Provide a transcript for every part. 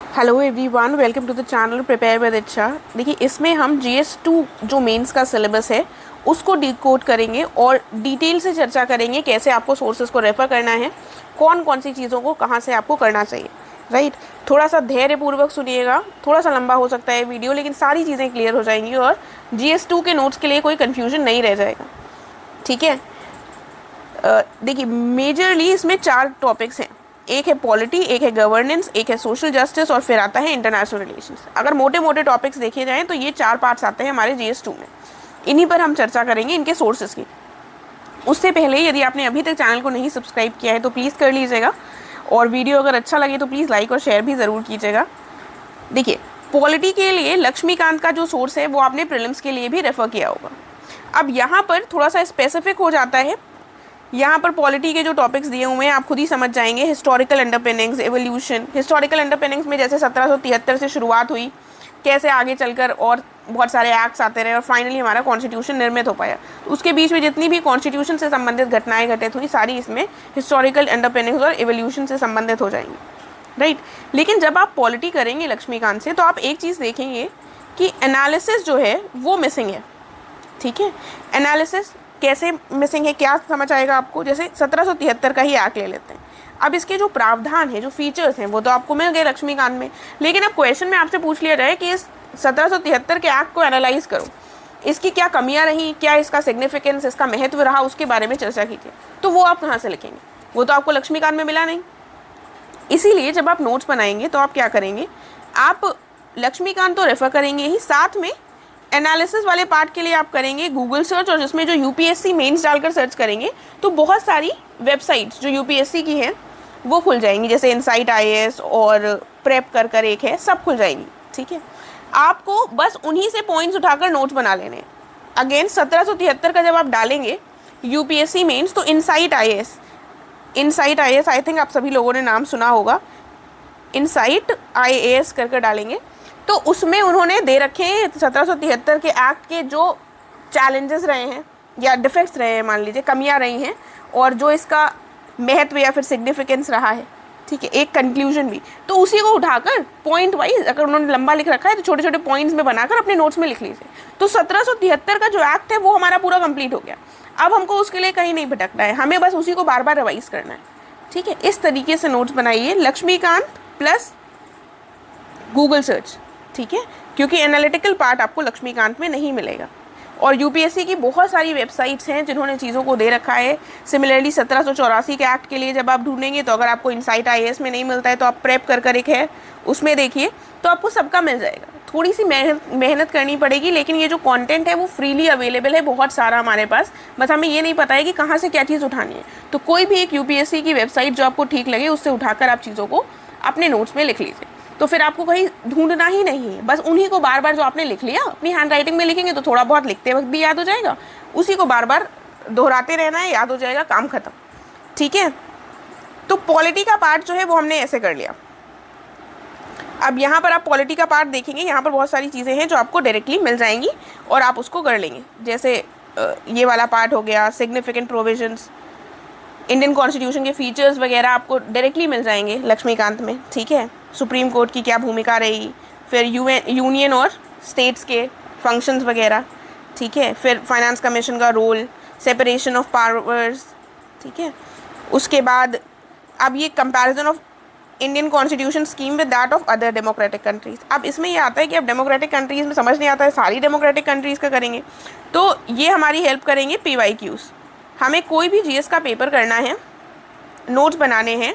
Hello everyone, welcome to the channel prepare with Ichha. देखिए, इसमें हम GS2 जो मेंस का सिलेबस है उसको डिकोड करेंगे और डिटेल से चर्चा करेंगे कैसे आपको सोर्सेज को रेफ़र करना है, कौन कौन सी चीज़ों को कहाँ से आपको करना चाहिए। राइट, थोड़ा सा धैर्यपूर्वक सुनिएगा, थोड़ा सा लंबा हो सकता है वीडियो, लेकिन सारी चीज़ें क्लियर हो जाएंगी और GS2 के नोट्स के लिए कोई कन्फ्यूजन नहीं रह जाएगा। ठीक है। देखिए, मेजरली इसमें 4 टॉपिक्स हैं। एक है पॉलिटी, एक है गवर्नेंस, एक है सोशल जस्टिस और फिर आता है इंटरनेशनल रिलेशंस। अगर मोटे मोटे टॉपिक्स देखे जाएं तो ये 4 पार्ट्स आते हैं हमारे GS2 में। इन्हीं पर हम चर्चा करेंगे, इनके सोर्सेज की। उससे पहले यदि आपने अभी तक चैनल को नहीं सब्सक्राइब किया है तो प्लीज़ कर लीजिएगा, और वीडियो अगर अच्छा लगे तो प्लीज़ लाइक और शेयर भी ज़रूर कीजिएगा। देखिए, पॉलिटी के लिए लक्ष्मीकांत का जो सोर्स है वो आपने प्रीलिम्स के लिए भी रेफ़र किया होगा। अब यहाँ पर थोड़ा सा स्पेसिफिक हो जाता है। यहाँ पर पॉलिटी के जो टॉपिक्स दिए हुए हैं आप खुद ही समझ जाएंगे। Historical underpinnings, evolution. Historical underpinnings में जैसे 1773 से शुरुआत हुई, कैसे आगे चलकर और बहुत सारे एक्ट्स आते रहे और फाइनली हमारा कॉन्स्टिट्यूशन निर्मित हो पाया। तो उसके बीच में जितनी भी कॉन्स्टिट्यूशन से संबंधित घटनाएं घटित हुई, सारी इसमें हिस्टोरिकल अंडरपिनिंग्स और एवोल्यूशन से संबंधित हो जाएंगी। राइट, लेकिन जब आप पॉलिटी करेंगे लक्ष्मीकांत से तो आप एक चीज़ देखेंगे कि एनालिसिस जो है वो मिसिंग है। ठीक है, एनालिसिस कैसे मिसिंग है, क्या समझ आएगा आपको। जैसे 1773 का ही एक्ट ले लेते हैं। अब इसके जो प्रावधान है, जो फीचर्स हैं, वो तो आपको मिल गए लक्ष्मीकांत में, लेकिन अब क्वेश्चन में आपसे पूछ लिया जाए कि इस 1773 के एक्ट को एनालाइज करो, इसकी क्या कमियां रही, क्या इसका सिग्निफिकेंस, इसका महत्व रहा, उसके बारे में चर्चा कीजिए। तो वो आप कहाँ से लिखेंगे, वो तो आपको लक्ष्मीकांत में मिला नहीं। इसीलिए जब आप नोट्स बनाएंगे तो आप क्या करेंगे, आप लक्ष्मीकांत तो रेफर करेंगे ही, साथ में एनालिसिस वाले पार्ट के लिए आप करेंगे गूगल सर्च, और जिसमें जो यूपीएससी मेंस डालकर सर्च करेंगे तो बहुत सारी वेबसाइट्स जो यूपीएससी की हैं वो खुल जाएंगी। जैसे इनसाइट IAS और प्रेप कर एक है, सब खुल जाएंगी। ठीक है, आपको बस उन्हीं से पॉइंट्स उठाकर नोट्स बना लेने हैं। अगेन 1773 का जब आप डालेंगे यूपीएससी मेंस तो इनसाइट IAS आई थिंक आप सभी लोगों ने नाम सुना होगा। इनसाइट IAS कर डालेंगे तो उसमें उन्होंने दे रखे हैं 1773 के एक्ट के जो चैलेंजेस रहे हैं या डिफेक्ट्स रहे हैं, मान लीजिए कमियां रही हैं, और जो इसका महत्व या फिर सिग्निफिकेंस रहा है। ठीक है, एक कंक्लूजन भी, तो उसी को उठाकर पॉइंट वाइज, अगर उन्होंने लंबा लिख रखा है तो छोटे छोटे पॉइंट्स में बनाकर अपने नोट्स में लिख लीजिए। तो 1773 का जो एक्ट है वो हमारा पूरा कंप्लीट हो गया। अब हमको उसके लिए कहीं नहीं भटकना है, हमें बस उसी को बार बार रिवाइज करना है। ठीक है, इस तरीके से नोट्स बनाइए, लक्ष्मीकांत प्लस गूगल सर्च। ठीक है, क्योंकि एनालिटिकल पार्ट आपको लक्ष्मीकांत में नहीं मिलेगा। और यूपीएससी की बहुत सारी वेबसाइट्स हैं जिन्होंने चीज़ों को दे रखा है। सिमिलरली 1784 के एक्ट के लिए जब आप ढूंढेंगे तो अगर आपको इनसाइट IAS में नहीं मिलता है तो आप प्रेप कर एक है, उसमें देखिए, तो आपको सबका मिल जाएगा। थोड़ी सी मेहनत करनी पड़ेगी, लेकिन ये जो कंटेंट है वो फ्रीली अवेलेबल है, बहुत सारा हमारे पास। बस हमें ये नहीं पता है कि कहाँ से क्या चीज़ उठानी है। तो कोई भी एक यूपीएससी की वेबसाइट जो आपको ठीक लगे उससे उठाकर आप चीज़ों को अपने नोट्स में लिख लीजिए। तो फिर आपको कहीं ढूंढना ही नहीं है, बस उन्हीं को बार बार जो आपने लिख लिया अपनी हैंड राइटिंग में लिखेंगे तो थोड़ा बहुत लिखते वक्त भी याद हो जाएगा, उसी को बार बार दोहराते रहना है, याद हो जाएगा, काम खत्म। ठीक है, तो पॉलिटी का पार्ट जो है वो हमने ऐसे कर लिया। अब यहाँ पर आप पॉलिटी का पार्ट देखेंगे, यहाँ पर बहुत सारी चीज़ें हैं जो आपको डायरेक्टली मिल जाएंगी और आप उसको कर लेंगे। जैसे ये वाला पार्ट हो गया, सिग्निफिकेंट प्रोविजंस, इंडियन कॉन्स्टिट्यूशन के फीचर्स वगैरह आपको डायरेक्टली मिल जाएंगे लक्ष्मीकांत में। ठीक है, सुप्रीम कोर्ट की क्या भूमिका रही, फिर यूनियन और स्टेट्स के फंक्शंस वगैरह। ठीक है, फिर फाइनेंस कमीशन का रोल, सेपरेशन ऑफ पावर्स। ठीक है, उसके बाद अब ये comparison of Indian constitution scheme with that of other democratic countries. अब इसमें ये आता है कि अब डेमोक्रेटिक कंट्रीज़ में समझ नहीं आता है, सारी डेमोक्रेटिक कंट्रीज़ का करेंगे तो ये हमारी हेल्प करेंगे PYQs। हमें कोई भी GS का पेपर करना है, नोट्स बनाने हैं,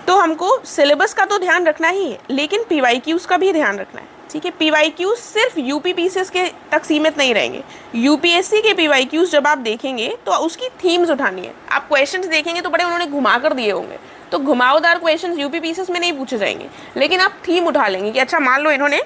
तो हमको सिलेबस का तो ध्यान रखना ही है, लेकिन PYQs का भी ध्यान रखना है। ठीक है, PYQs सिर्फ UPPCS के तक सीमित नहीं रहेंगे। UPSC के PYQs जब आप देखेंगे तो उसकी थीम्स उठानी है। आप क्वेश्चंस देखेंगे तो बड़े उन्होंने घुमा कर दिए होंगे, तो घुमावदार क्वेश्चंस UPPCS में नहीं पूछे जाएंगे, लेकिन आप थीम उठा लेंगे कि अच्छा मान लो इन्होंने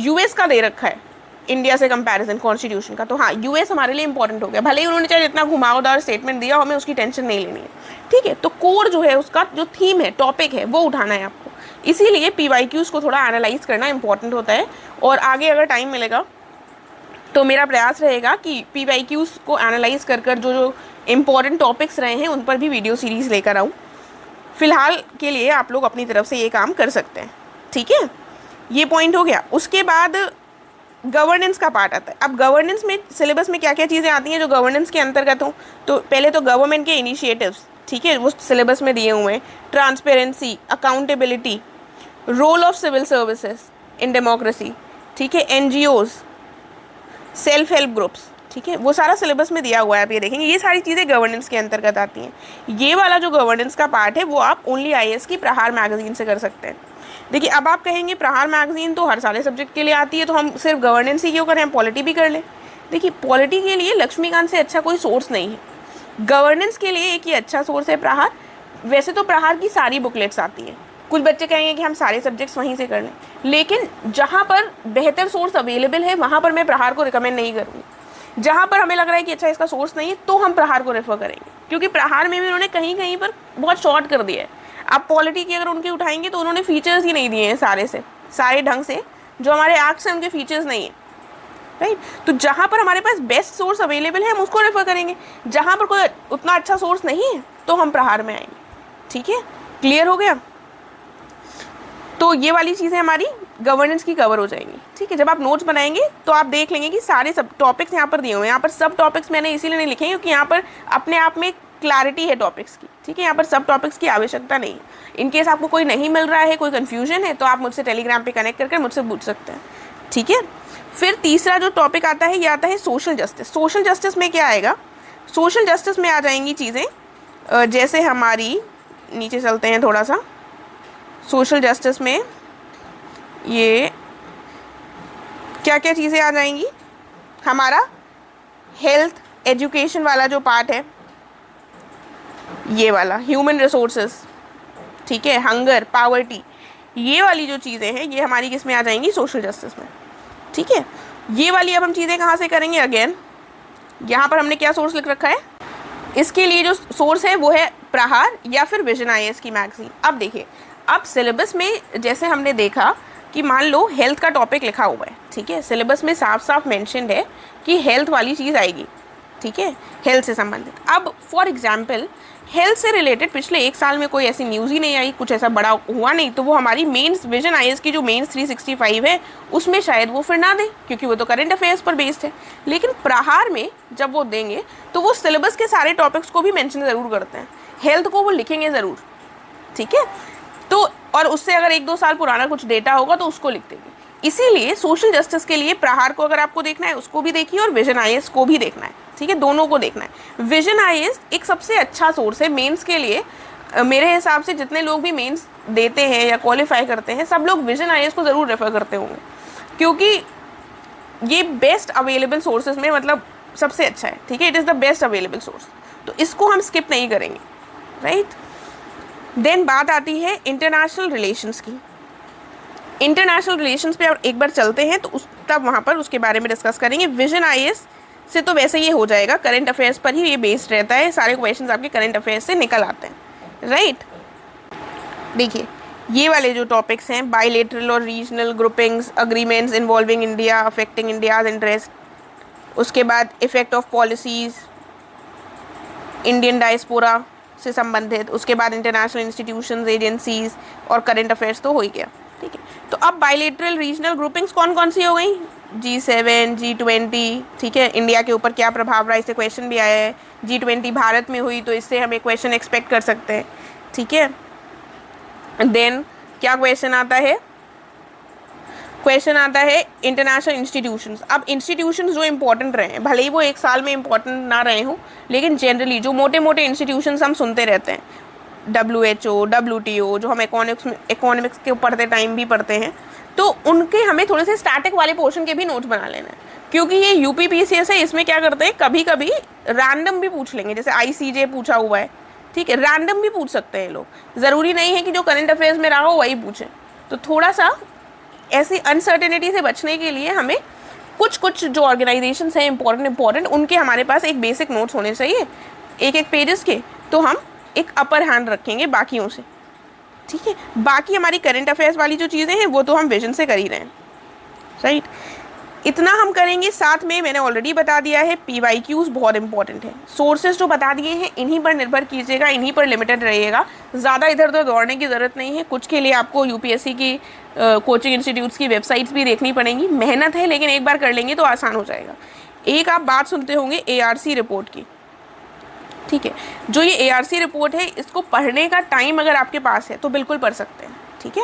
US का दे रखा है, इंडिया से कंपैरिजन कॉन्स्टिट्यूशन का, तो हाँ US हमारे लिए इंपॉर्टेंट हो गया, भले ही उन्होंने चाहे जितना घुमावदार स्टेटमेंट दिया, हमें उसकी टेंशन नहीं लेनी है। ठीक है, तो कोर जो है उसका जो थीम है, टॉपिक है, वो उठाना है आपको। इसीलिए PYQs को थोड़ा एनालाइज करना इंपॉर्टेंट होता है, और आगे अगर टाइम मिलेगा तो मेरा प्रयास रहेगा कि PYQs को एनालाइज कर जो जो इम्पोर्टेंट टॉपिक्स रहे हैं उन पर भी वीडियो सीरीज़ लेकर आऊँ। फिलहाल के लिए आप लोग अपनी तरफ से ये काम कर सकते हैं, ठीक है। ये पॉइंट हो गया। उसके बाद गवर्नेंस का पार्ट आता है। अब गवर्नेंस में सिलेबस में क्या क्या चीज़ें आती हैं जो गवर्नेंस के अंतर्गत हो, तो पहले तो गवर्नमेंट के इनिशिएटिव्स, ठीक है, वो सिलेबस में दिए हुए हैं। Transparency, accountability, role of civil services in democracy, ठीक है, एनजीओज, सेल्फ हेल्प ग्रुप्स, ठीक है, वो सारा सिलेबस में दिया हुआ है। आप ये देखेंगे ये सारी चीज़ें गवर्नेंस के अंतर्गत आती हैं। ये वाला जो गवर्नेंस का पार्ट है वो आप ओनली आईएएस की प्रहार मैगजीन से कर सकते हैं। देखिए अब आप कहेंगे प्रहार मैगजीन तो हर सारे सब्जेक्ट के लिए आती है, तो हम सिर्फ गवर्नेंस ही क्यों करें, हम पॉलिटी भी कर लें। देखिए पॉलिटी के लिए लक्ष्मीकांत से अच्छा कोई सोर्स नहीं है। गवर्नेंस के लिए एक ही अच्छा सोर्स है प्रहार। वैसे तो प्रहार की सारी बुकलेट्स आती हैं। कुछ बच्चे कहेंगे कि हम सारे सब्जेक्ट्स वहीं से कर लें, लेकिन जहाँ पर बेहतर सोर्स अवेलेबल है वहाँ पर मैं प्रहार को रिकमेंड नहीं करूँगी। जहाँ पर हमें लग रहा है कि अच्छा इसका सोर्स नहीं है तो हम प्रहार को रेफर करेंगे, क्योंकि प्रहार में भी उन्होंने कहीं कहीं पर बहुत शॉर्ट कर दिया है। आप पॉलिटी की अगर उनकी उठाएंगे तो उन्होंने फीचर्स ही नहीं दिए हैं सारे ढंग से, जो हमारे आर्ट्स से उनके फीचर्स नहीं है, राइट। तो जहाँ पर हमारे पास बेस्ट सोर्स अवेलेबल है हम उसको रेफर करेंगे। जहाँ पर कोई उतना अच्छा सोर्स नहीं है तो हम प्रहार में आएंगे, ठीक है। क्लियर हो गया। तो ये वाली चीज़ें हमारी गवर्नेंस की कवर हो जाएंगी, ठीक है। जब आप नोट्स बनाएंगे तो आप देख लेंगे कि सारे सब टॉपिक्स यहाँ पर दिए हुए हैं। यहाँ पर सब टॉपिक्स मैंने इसीलिए नहीं लिखे क्योंकि यहाँ पर अपने आप में क्लैरिटी है टॉपिक्स की, ठीक है। यहाँ पर सब टॉपिक्स की आवश्यकता नहीं है। इनकेस आपको कोई नहीं मिल रहा है, कोई कन्फ्यूजन है, तो आप मुझसे टेलीग्राम पे कनेक्ट करके मुझसे पूछ सकते हैं, ठीक है। फिर तीसरा जो टॉपिक आता है ये आता है सोशल जस्टिस। सोशल जस्टिस में क्या आएगा, सोशल जस्टिस में आ जाएंगी चीज़ें जैसे हमारी, नीचे चलते हैं थोड़ा सा, सोशल जस्टिस में ये क्या क्या चीज़ें आ जाएंगी, हमारा हेल्थ एजुकेशन वाला जो पार्ट है, ये वाला ह्यूमन रिसोर्सेज, ठीक है, हंगर, पावर्टी, ये वाली जो चीज़ें हैं ये हमारी किस में आ जाएंगी, सोशल जस्टिस में, ठीक है। ये वाली अब हम चीज़ें कहाँ से करेंगे, अगेन यहाँ पर हमने क्या सोर्स लिख रखा है, इसके लिए जो सोर्स है वो है प्रहार या फिर विजन आईएएस की मैगजीन। अब देखिए अब सिलेबस में जैसे हमने देखा कि मान लो हेल्थ का टॉपिक लिखा हुआ है, ठीक है, सिलेबस में साफ साफ मेंशन्ड है कि हेल्थ वाली चीज़ आएगी, ठीक है, हेल्थ से संबंधित। अब फॉर एग्जांपल हेल्थ से रिलेटेड पिछले एक साल में कोई ऐसी न्यूज़ ही नहीं आई, कुछ ऐसा बड़ा हुआ नहीं, तो वो हमारी मेंस विजन आईएएस की जो मेंस 365 है उसमें शायद वो फिर ना दें, क्योंकि वो तो करंट अफेयर्स पर बेस्ड है। लेकिन प्रहार में जब वो देंगे तो वो सिलेबस के सारे टॉपिक्स को भी मेंशन ज़रूर करते हैं, हेल्थ को वो लिखेंगे ज़रूर, ठीक है। तो और उससे अगर 1-2 साल पुराना कुछ डेटा होगा तो उसको लिख देंगे। इसीलिए सोशल जस्टिस के लिए प्रहार को अगर आपको देखना है उसको भी देखिए और विजन आईएएस को भी देखना है, ठीक है, दोनों को देखना है। विजन आईएएस एक सबसे अच्छा सोर्स है मेंस के लिए। मेरे हिसाब से जितने लोग भी मेंस देते हैं या क्वालिफाई करते हैं सब लोग विजन आईएएस को ज़रूर रेफर करते होंगे, क्योंकि ये बेस्ट अवेलेबल सोर्सेज में मतलब सबसे अच्छा है, ठीक है, it is the best available source, तो इसको हम स्किप नहीं करेंगे, राइट। देन बात आती है इंटरनेशनल रिलेशंस की। इंटरनेशनल रिलेशंस पे एक बार चलते हैं तो तब वहाँ पर उसके बारे में डिस्कस करेंगे। विजन आईएएस से तो वैसे ये हो जाएगा, करंट अफेयर्स पर ही ये बेस्ड रहता है, सारे क्वेश्चंस आपके करंट अफेयर्स से निकल आते हैं, राइट। देखिए ये वाले जो टॉपिक्स हैं, बायलैटरल और regional groupings, agreements involving India, affecting India's interest, उसके बाद effect of policies Indian diaspora से संबंधित, उसके बाद इंटरनेशनल इंस्टीट्यूशंस, एजेंसीज और करंट अफेयर्स तो हो ही गया, ठीक है। तो अब बायलैटरल रीजनल ग्रुपिंग्स कौन कौन सी हो गई, G7, G20, ठीक है, इंडिया के ऊपर क्या प्रभाव रहा, इससे क्वेश्चन भी आया है। G20 भारत में हुई तो इससे हम एक क्वेश्चन एक्सपेक्ट कर सकते हैं, ठीक है। देन क्या क्वेश्चन आता है, क्वेश्चन आता है इंटरनेशनल इंस्टीट्यूशंस। अब इंस्टीट्यूशंस जो इंपॉर्टेंट रहे हैं, भले ही वो एक साल में इंपॉर्टेंट ना रहे हों, लेकिन जनरली जो मोटे मोटे इंस्टीट्यूशंस हम सुनते रहते हैं, WHO, WTO, जो हम इकोनॉमिक्स के पढ़ते टाइम भी पढ़ते हैं, तो उनके हमें थोड़े से स्टैटिक वाले पोर्शन के भी नोट्स बना लेना है, क्योंकि ये UPPCS है, इसमें क्या करते हैं कभी कभी रैंडम भी पूछ लेंगे, जैसे ICJ पूछा हुआ है, ठीक है, रैंडम भी पूछ सकते हैं लोग, ज़रूरी नहीं है कि जो करंट अफेयर्स में रहा हो वही पूछें। तो थोड़ा सा ऐसी अनसर्टेनिटी से बचने के लिए हमें कुछ जो ऑर्गेनाइजेशंस हैं इंपॉर्टेंट उनके हमारे पास एक बेसिक नोट्स होने चाहिए, एक पेजेस के, तो हम एक अपर हैंड रखेंगे बाकियों से, ठीक है। बाकी हमारी करंट अफेयर्स वाली जो चीज़ें हैं वो तो हम विजन से कर ही रहे हैं, राइट। इतना हम करेंगे। साथ में मैंने ऑलरेडी बता दिया है PYQs बहुत इंपॉर्टेंट है। सोर्सेज जो बता दिए हैं इन्हीं पर निर्भर कीजिएगा, इन्हीं पर लिमिटेड रहिएगा, ज़्यादा इधर उधर दौड़ने की ज़रूरत नहीं है। कुछ के लिए आपको UPSC की कोचिंग इंस्टीट्यूट्स की वेबसाइट्स भी देखनी पड़ेंगी, मेहनत है लेकिन एक बार कर लेंगे तो आसान हो जाएगा। एक आप बात सुनते होंगे ARC रिपोर्ट की, ठीक है, जो ये ARC रिपोर्ट है इसको पढ़ने का टाइम अगर आपके पास है तो बिल्कुल पढ़ सकते हैं, ठीक है।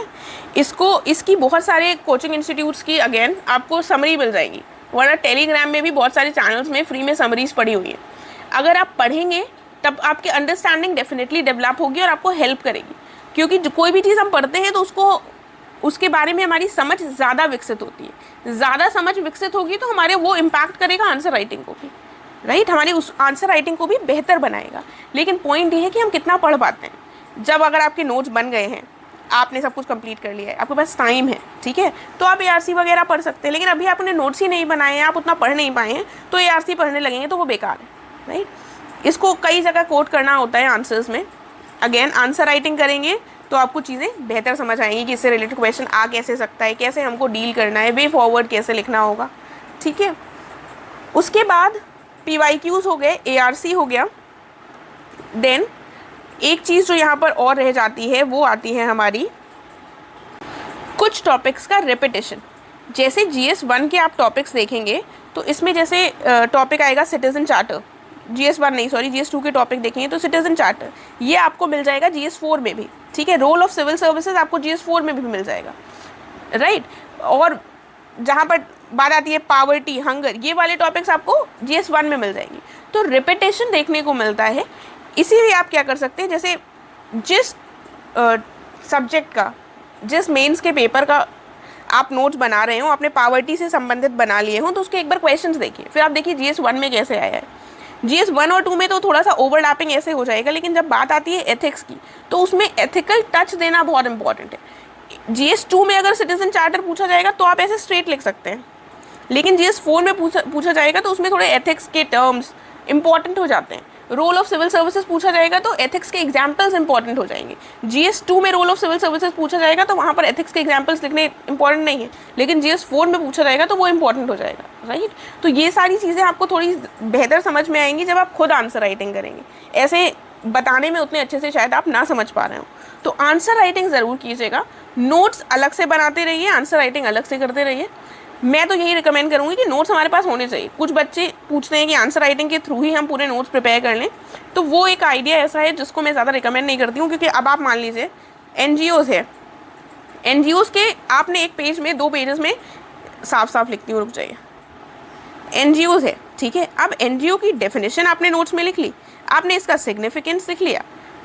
इसकी बहुत सारे कोचिंग इंस्टीट्यूट्स की अगेन आपको समरी मिल जाएगी, वरना टेलीग्राम में भी बहुत सारे चैनल्स में फ्री में समरीज पड़ी हुई है। अगर आप पढ़ेंगे तब आपकी अंडरस्टैंडिंग डेफिनेटली डेवलप होगी और आपको हेल्प करेगी, क्योंकि कोई भी चीज़ हम पढ़ते हैं तो उसके बारे में हमारी समझ ज़्यादा विकसित होती है। ज़्यादा समझ विकसित होगी तो हमारे वो इम्पैक्ट करेगा आंसर राइटिंग को भी, राइट, हमारी उस आंसर राइटिंग को भी बेहतर बनाएगा। लेकिन पॉइंट ये है कि हम कितना पढ़ पाते हैं। जब अगर आपके नोट्स बन गए हैं, आपने सब कुछ कंप्लीट कर लिया है, आपके पास टाइम है, ठीक है, तो आप ARC वगैरह पढ़ सकते हैं। लेकिन अभी आपने नोट्स ही नहीं बनाए हैं, आप उतना पढ़ नहीं पाए हैं, तो ARC पढ़ने लगेंगे तो वो बेकार है, राइट। इसको कई जगह कोट करना होता है आंसर्स में। अगेन आंसर राइटिंग करेंगे तो आपको चीज़ें बेहतर समझ आएंगी कि इससे रिलेटेड क्वेश्चन आ कैसे सकता है, कैसे हमको डील करना है, वे फॉरवर्ड कैसे लिखना होगा, ठीक है। उसके बाद PYQs हो गए, ARC हो गया। देन एक चीज़ जो यहाँ पर और रह जाती है वो आती है हमारी कुछ टॉपिक्स का रिपीटिशन। जैसे GS1 के आप टॉपिक्स देखेंगे तो इसमें जैसे टॉपिक आएगा सिटीजन चार्टर, GS1 नहीं सॉरी GS2 के टॉपिक देखेंगे तो सिटीजन चार्टर ये आपको मिल जाएगा GS4 में भी, ठीक है। रोल ऑफ सिविल सर्विसेज आपको GS4 में भी मिल जाएगा, राइट। और जहाँ पर बात आती है पावर्टी, हंगर, ये वाले टॉपिक्स आपको GS1 में मिल जाएंगी। तो रिपीटेशन देखने को मिलता है। इसीलिए आप क्या कर सकते हैं, जैसे जिस सब्जेक्ट का, जिस मेंस के पेपर का आप नोट्स बना रहे हो, आपने पावर्टी से संबंधित बना लिए हो, तो उसके एक बार क्वेश्चंस देखिए, फिर आप देखिए GS1 में कैसे आया है। GS1 और 2 में तो थोड़ा सा ओवरलैपिंग ऐसे हो जाएगा, लेकिन जब बात आती है एथिक्स की तो उसमें एथिकल टच देना बहुत इंपॉर्टेंट है। GS2 में अगर सिटीजन चार्टर पूछा जाएगा तो आप ऐसे स्ट्रेट लिख सकते हैं, लेकिन GS4 में पूछा जाएगा तो उसमें थोड़े एथिक्स के टर्म्स इंपॉर्टेंट हो जाते हैं। रोल ऑफ सिविल सर्विसेज पूछा जाएगा तो एथिक्स के एग्जाम्पल्स इंपॉर्टेंट हो जाएंगे। GS2 में रोल ऑफ सिविल सर्विसेज पूछा जाएगा तो वहाँ पर एथिक्स के एग्जाम्पल्स लिखने इंपॉर्टेंट नहीं है, लेकिन GS4 में पूछा जाएगा तो वो इंपॉर्टेंट हो जाएगा, राइट। तो ये सारी चीज़ें आपको थोड़ी बेहतर समझ में आएंगी जब आप खुद आंसर राइटिंग करेंगे। ऐसे बताने में उतने अच्छे से शायद आप ना समझ पा रहे हो। तो आंसर राइटिंग ज़रूर कीजिएगा, नोट्स अलग से बनाते रहिए, आंसर राइटिंग अलग से करते रहिए। मैं तो यही रिकमेंड करूँगी कि नोट्स हमारे पास होने चाहिए। कुछ बच्चे पूछते हैं कि आंसर राइटिंग के थ्रू ही हम पूरे नोट्स प्रिपेयर कर लें, तो वो एक आइडिया ऐसा है जिसको मैं ज़्यादा रिकमेंड नहीं करती हूँ। क्योंकि अब आप मान लीजिए NGOs है, NGOs के आपने एक पेज में 2 पेजेस में साफ साफ लिखती हूँ, रुक जाइए। NGOs है, ठीक है, अब NGO की डेफिनेशन आपने नोट्स में लिख ली, आपने इसका सिग्निफिकेंस लिख लिया,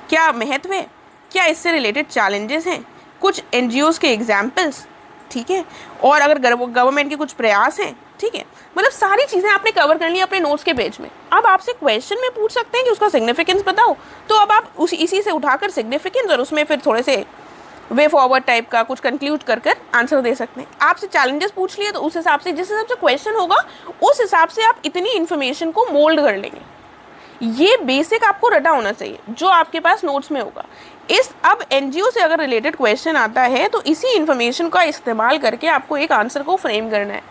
क्या महत्व है, क्या इससे रिलेटेड चैलेंजेस हैं, कुछ NGOs के एग्जाम्पल्स, ठीक है, और अगर गवर्नमेंट के कुछ प्रयास हैं, ठीक है, मतलब सारी चीज़ें आपने कवर कर ली अपने नोट्स के पेज में। अब आपसे क्वेश्चन में पूछ सकते हैं कि उसका सिग्निफिकेंस बताओ, तो अब आप इसी से उठाकर सिग्निफिकेंस और उसमें फिर थोड़े से वे फॉरवर्ड टाइप का कुछ कंक्लूड कर आंसर दे सकते हैं। आपसे चैलेंजेस पूछ लिए तो उस हिसाब से, जिस हिसाब से क्वेश्चन होगा उस हिसाब से आप इतनी इन्फॉर्मेशन को मोल्ड कर लेंगे। ये बेसिक आपको रटा होना चाहिए जो आपके पास नोट्स में होगा। अब NGO से अगर रिलेटेड क्वेश्चन आता है तो इसी इन्फॉर्मेशन का इस्तेमाल करके आपको एक आंसर को फ्रेम करना है।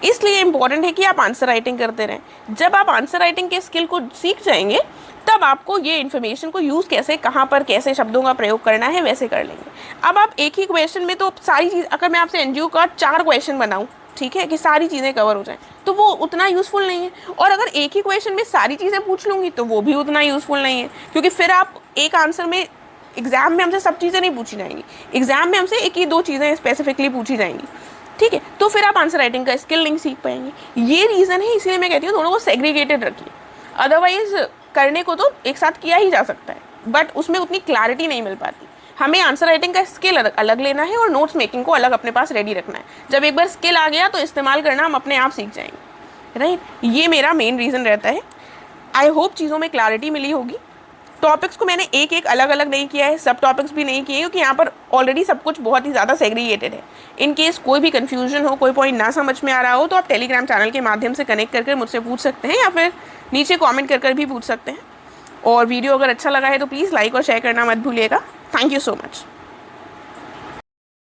इसलिए इम्पॉर्टेंट है कि आप आंसर राइटिंग करते रहें। जब आप आंसर राइटिंग के स्किल को सीख जाएंगे तब आपको ये इन्फॉर्मेशन को यूज़ कैसे, कहाँ पर, कैसे शब्दों का प्रयोग करना है वैसे कर लेंगे। अब आप एक ही क्वेश्चन में तो सारी चीज़, अगर मैं आपसे NGO का 4 क्वेश्चन बनाऊँ, ठीक है, कि सारी चीज़ें कवर हो जाएं, तो वो उतना यूज़फुल नहीं है। और अगर एक ही क्वेश्चन में सारी चीज़ें पूछ लूँगी तो वो भी उतना यूज़फुल नहीं है, क्योंकि फिर आप एक आंसर में, एग्जाम में हमसे सब चीज़ें नहीं पूछी जाएंगी, एग्जाम में हमसे 1 ही 2 चीज़ें स्पेसिफिकली पूछी जाएंगी, ठीक है, तो फिर आप आंसर राइटिंग का स्किल नहीं सीख पाएंगे। ये रीज़न है, इसलिए मैं कहती हूँ दोनों को सेग्रीगेटेड रखिए। अदरवाइज करने को तो एक साथ किया ही जा सकता है, बट उसमें उतनी क्लैरिटी नहीं मिल पाती। हमें आंसर राइटिंग का स्किल अलग लेना है और नोट्स मेकिंग को अलग अपने पास रेडी रखना है। जब एक बार स्किल आ गया तो इस्तेमाल करना हम अपने आप सीख जाएंगे, राइट। ये मेरा मेन रीज़न रहता है। आई होप चीज़ों में क्लैरिटी मिली होगी। टॉपिक्स को मैंने एक अलग अलग नहीं किया है, सब टॉपिक्स भी नहीं किए, क्योंकि यहाँ पर ऑलरेडी सब कुछ बहुत ही ज़्यादा सेग्रीगेटेड है। इन केस कोई भी कन्फ्यूजन हो, कोई पॉइंट ना समझ में आ रहा हो, तो आप टेलीग्राम चैनल के माध्यम से कनेक्ट करके मुझसे पूछ सकते हैं, या फिर नीचे कॉमेंट कर भी पूछ सकते हैं। और वीडियो अगर अच्छा लगा है तो प्लीज़ लाइक और शेयर करना मत भूलिएगा। Thank you so much.